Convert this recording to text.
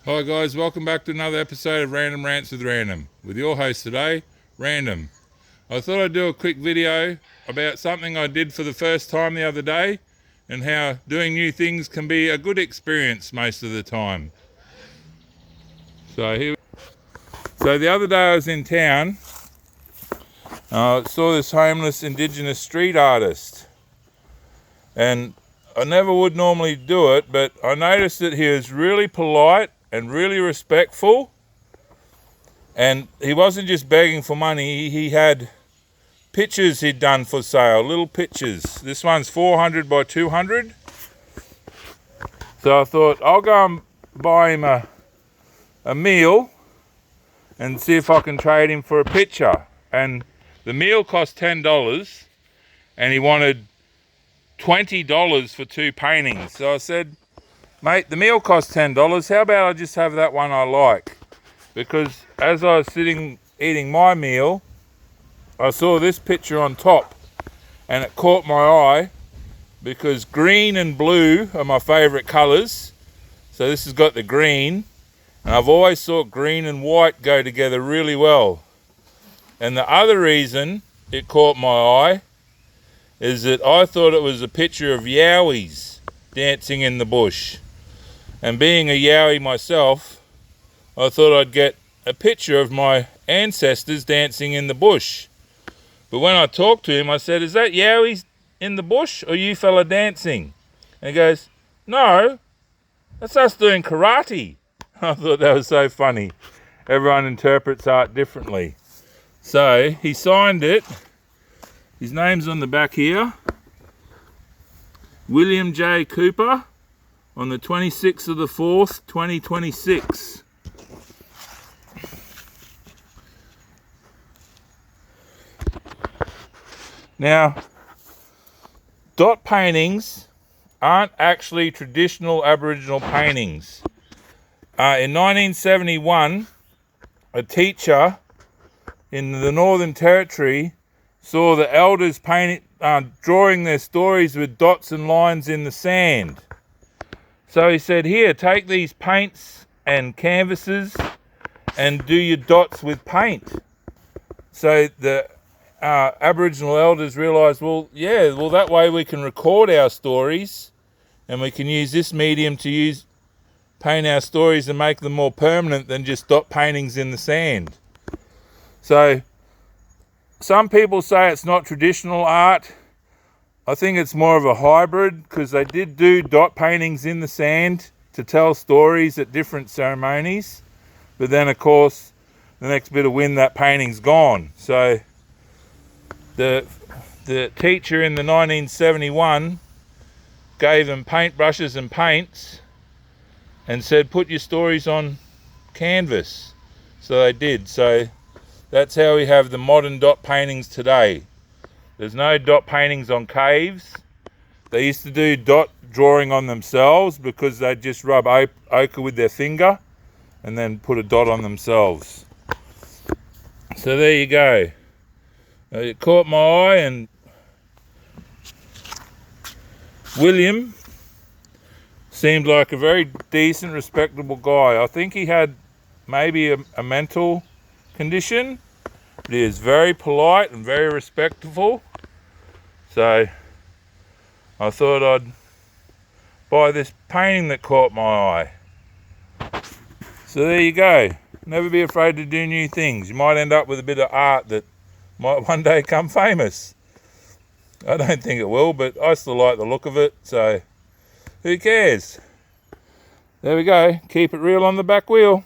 Hi guys, welcome back to another episode of Random Rants with Random, with your host today, Random. I thought I'd do a quick video about something I did for the first time the other day, and how doing new things can be a good experience most of the time. So the other day I was in town, saw this homeless Indigenous street artist, and I never would normally do it, but I noticed that he was really polite and really respectful, and he wasn't just begging for money. He had pictures he'd done for sale, little pictures. This one's 400 by 200. So I thought I'll go and buy him a meal and see if I can trade him for a picture. And the meal cost $10, and he wanted $20 for two paintings. So I said, mate, the meal costs $10. How about I just have that one I like? Because as I was sitting eating my meal, I saw this picture on top, and it caught my eye because green and blue are my favourite colours. So this has got the green, and I've always thought green and white go together really well. And the other reason it caught my eye is that I thought it was a picture of Yowies dancing in the bush. And being a Yowie myself, I thought I'd get a picture of my ancestors dancing in the bush. But when I talked to him, I said, is that Yowies in the bush or you fella dancing? And he goes, no, that's us doing karate. I thought that was so funny. Everyone interprets art differently. So he signed it. His name's on the back here. William J. Cooper, on the 26th of the 4th, 2026. Now, dot paintings aren't actually traditional Aboriginal paintings. In 1971, a teacher in the Northern Territory saw the elders drawing their stories with dots and lines in the sand. So he said, here, take these paints and canvases and do your dots with paint. So the Aboriginal elders realised, that way we can record our stories, and we can use this medium to paint our stories and make them more permanent than just dot paintings in the sand. So some people say it's not traditional art. I think it's more of a hybrid, because they did do dot paintings in the sand to tell stories at different ceremonies. But then, of course, the next bit of wind, that painting's gone. So the teacher in the 1971 gave them paintbrushes and paints and said, put your stories on canvas. So they did. So that's how we have the modern dot paintings today. There's no dot paintings on caves. They used to do dot drawing on themselves because they'd just rub ochre with their finger and then put a dot on themselves. So there you go. It caught my eye, and William seemed like a very decent, respectable guy. I think he had maybe a mental condition, but he is very polite and very respectful. So I thought I'd buy this painting that caught my eye. So there you go. Never be afraid to do new things. You might end up with a bit of art that might one day become famous. I don't think it will, but I still like the look of it, so who cares? There we go. Keep it real on the back wheel.